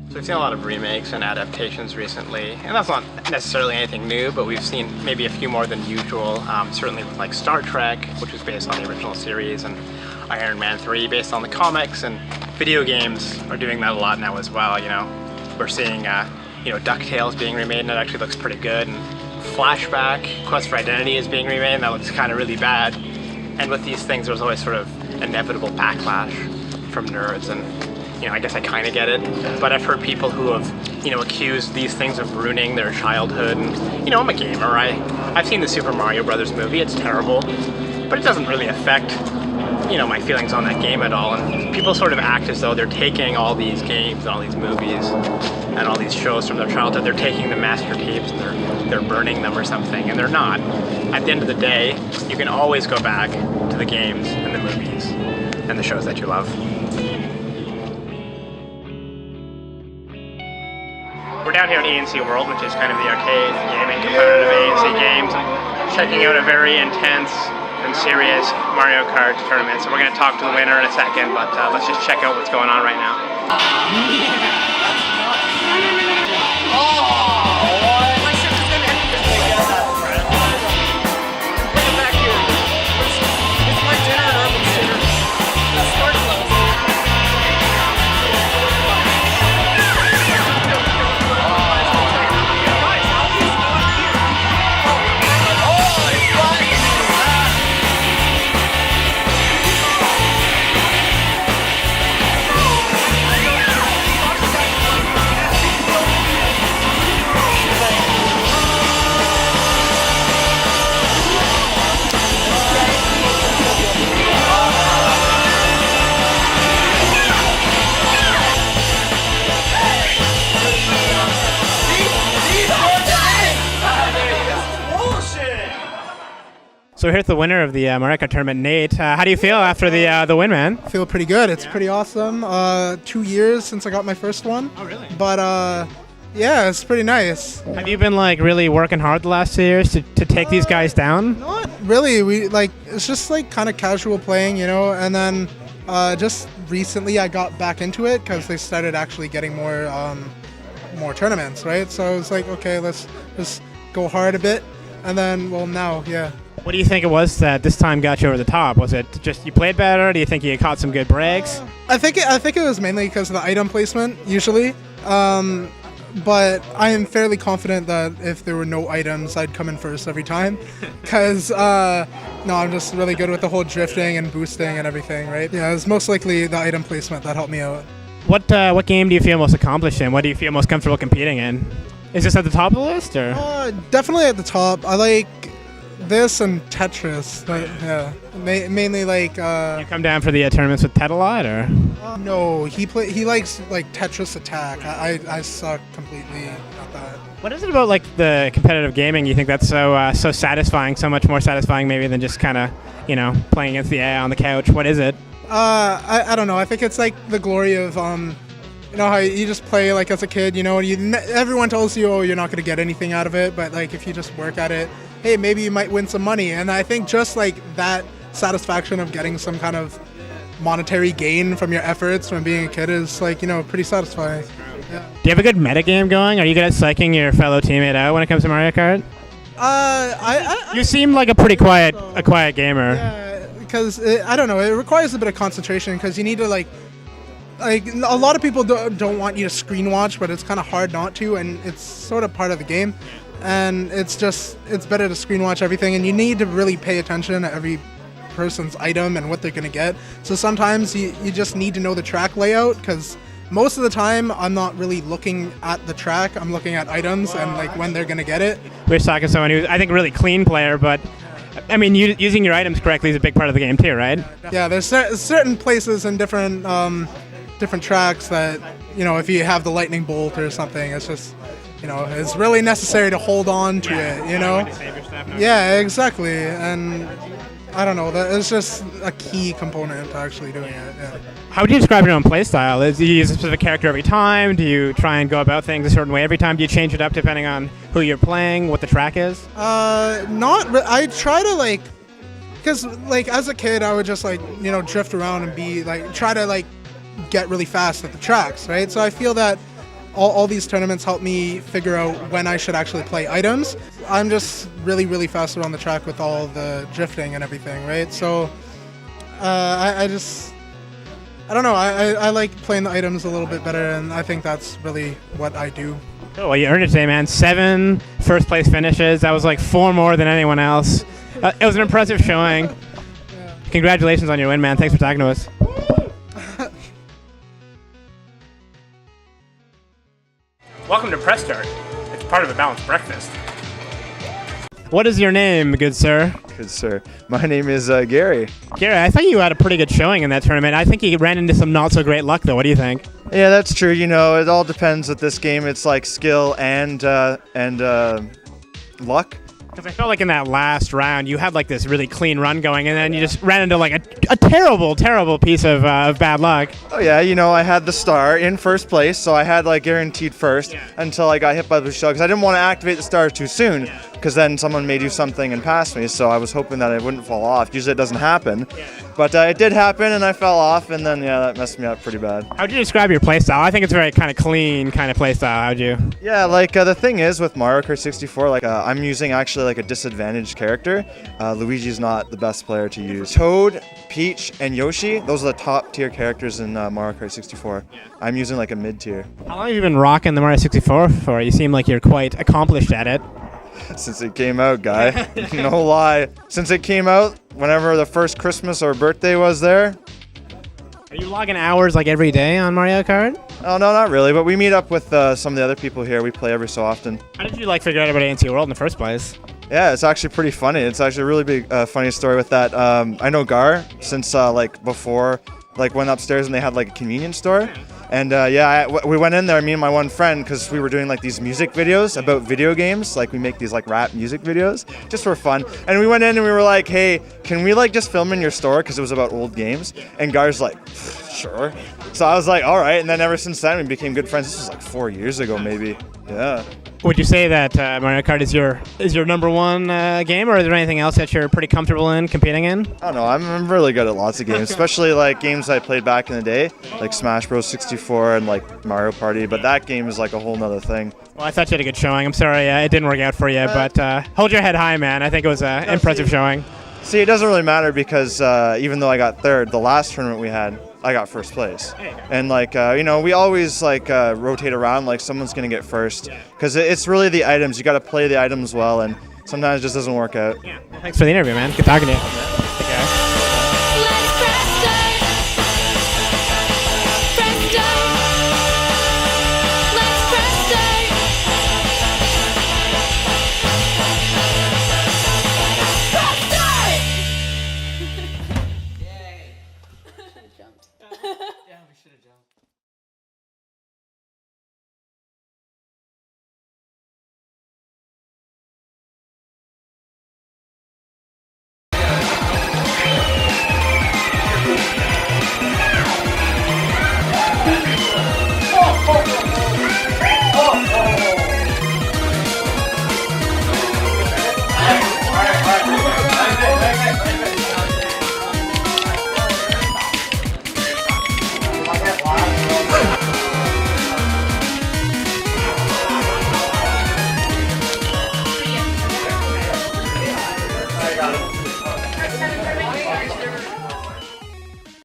So we've seen a lot of remakes and adaptations recently, and that's not necessarily anything new, but we've seen maybe a few more than usual, certainly with like Star Trek, which was based on the original series, and Iron Man 3 based on the comics, and video games are doing that a lot now as well, We're seeing, DuckTales being remade, and that actually looks pretty good, and Flashback, Quest for Identity is being remade, and that looks kind of really bad. And with these things, there's always sort of inevitable backlash from nerds, and I guess I kind of get it, but I've heard people who have, accused these things of ruining their childhood, and, I'm a gamer, I've seen the Super Mario Brothers movie, it's terrible, but it doesn't really affect, my feelings on that game at all, and people sort of act as though they're taking all these games and all these movies and all these shows from their childhood, they're taking the master tapes and they're burning them or something, and they're not. At the end of the day, you can always go back to the games and the movies and the shows that you love. We're down here at E&C World, which is kind of the arcade gaming component of E&C Games, checking out a very intense and serious Mario Kart tournament. So we're going to talk to the winner in a second, but let's just check out what's going on right now. So we're here with the winner of the Mario Kart tournament, Nate. How do you feel after the win, man? I feel pretty good. It's pretty awesome. 2 years since I got my first one. Oh, really? But yeah, it's pretty nice. Have you been really working hard the last 2 years to take these guys down? Not really. It's just kind of casual playing, and then just recently I got back into it because they started actually getting more tournaments, right? So I was like, okay, let's just go hard a bit, and then now, yeah. What do you think it was that this time got you over the top? Was it just you played better? Do you think you caught some good breaks? I think it was mainly because of the item placement, usually. But I am fairly confident that if there were no items, I'd come in first every time. Because, I'm just really good with the whole drifting and boosting and everything, right? Yeah, it's most likely the item placement that helped me out. What game do you feel most accomplished in? What do you feel most comfortable competing in? Is this at the top of the list, or? Definitely at the top. I like this and Tetris, yeah. Mainly You come down for the tournaments with Ted a lot, or? No, he likes Tetris Attack. I suck completely at that. What is it about the competitive gaming you think that's so satisfying, so much more satisfying maybe than just kind of playing against the AI on the couch? What is it? I don't know. I think it's the glory of how you just play as a kid. Everyone tells you, oh, you're not going to get anything out of it, but if you just work at it, hey, maybe you might win some money. And I think just that satisfaction of getting some kind of monetary gain from your efforts from being a kid is pretty satisfying. Yeah. Do you have a good metagame going? Are you good at psyching your fellow teammate out when it comes to Mario Kart? You seem like a pretty quiet gamer. Yeah, because I don't know, it requires a bit of concentration because you need to a lot of people don't want you to screen watch, but it's kind of hard not to, and it's sort of part of the game. And it's better to screen watch everything, and you need to really pay attention to every person's item and what they're going to get. So sometimes you just need to know the track layout, because most of the time I'm not really looking at the track, I'm looking at items and when they're going to get it. We're talking to someone who's, I think, a really clean player, but I mean, using your items correctly is a big part of the game too, right? Yeah, there's certain places and different tracks that, if you have the lightning bolt or something, it's just, it's really necessary to hold on to it, Yeah, exactly. And I don't know, that is just a key component to actually doing it. Yeah. How would you describe your own play style? Do you use a specific character every time? Do you try and go about things a certain way every time? Do you change it up depending on who you're playing, what the track is? I try to because as a kid I would just drift around and be try to get really fast at the tracks, right? So I feel that all these tournaments help me figure out when I should actually play items. I'm just really fast around the track with all the drifting and everything, right? So I don't know. I like playing the items a little bit better, and I think that's really what I do. Cool. Well, you earned it today, man. 7 first-place finishes. That was like 4 more than anyone else. It was an impressive showing. Yeah. Congratulations on your win, man. Thanks for talking to us. Welcome to Press Start. It's part of a balanced breakfast. What is your name, good sir? Good sir. My name is Gary. Gary, I thought you had a pretty good showing in that tournament. I think you ran into some not so great luck, though. What do you think? Yeah, that's true. You know, it all depends with this game. It's like skill and luck. Because I felt like in that last round, you had like this really clean run going, and then you just ran into like a terrible piece of bad luck. Oh yeah, you know, I had the star in first place, so I had like guaranteed first until I got hit by the shell, because I didn't want to activate the star too soon, because then someone may do something and pass me, so I was hoping that it wouldn't fall off. Usually it doesn't happen, but it did happen, and I fell off, and then that messed me up pretty bad. How'd you describe your playstyle? I think it's very kind of clean kind of playstyle. How'd you? Yeah, like the thing is with Mario Kart 64, like I'm using actually like a disadvantaged character. Luigi's not the best player to use. Toad, Peach, and Yoshi, those are the top tier characters in Mario Kart 64. I'm using like a mid tier. How long have you been rocking the Mario 64 for? You seem like you're quite accomplished at it. Since it came out, guy. No lie. Since it came out, whenever the first Christmas or birthday was there. Are you logging hours like every day on Mario Kart? Oh, no, not really, but we meet up with some of the other people here. We play every so often. How did you like figure out about ANC World in the first place? Yeah, it's actually pretpretty funny. It's actually a really big, funny story with that. I know Gar since like before, like went upstairs and they had like a convenience store. And we went in there, me and my one friend, because we were doing like these music videos about video games. Like we make these like rap music videos just for fun. And we went in and we were like, hey, can we like just film in your store? Because it was about old games. And Gar's like, sure. So I was like, all right. And then ever since then we became good friends. This was like 4 years ago, maybe. Yeah. Would you say that Mario Kart is your number one game, or is there anything else that you're pretty comfortable in competing in? I don't know. I'm really good at lots of games, especially like games I played back in the day, like Smash Bros. 64 and like Mario Party. But that game is like a whole nother thing. Well, I thought you had a good showing. I'm sorry it didn't work out for you, but hold your head high, man. I think it was an impressive showing. See, it doesn't really matter because even though I got third, the last tournament we had, I got first place. And like, we always like rotate around, like someone's going to get first. Because it's really the items. You got to play the items well, and sometimes it just doesn't work out. Yeah. Well, thanks for the interview, man. Good talking to you.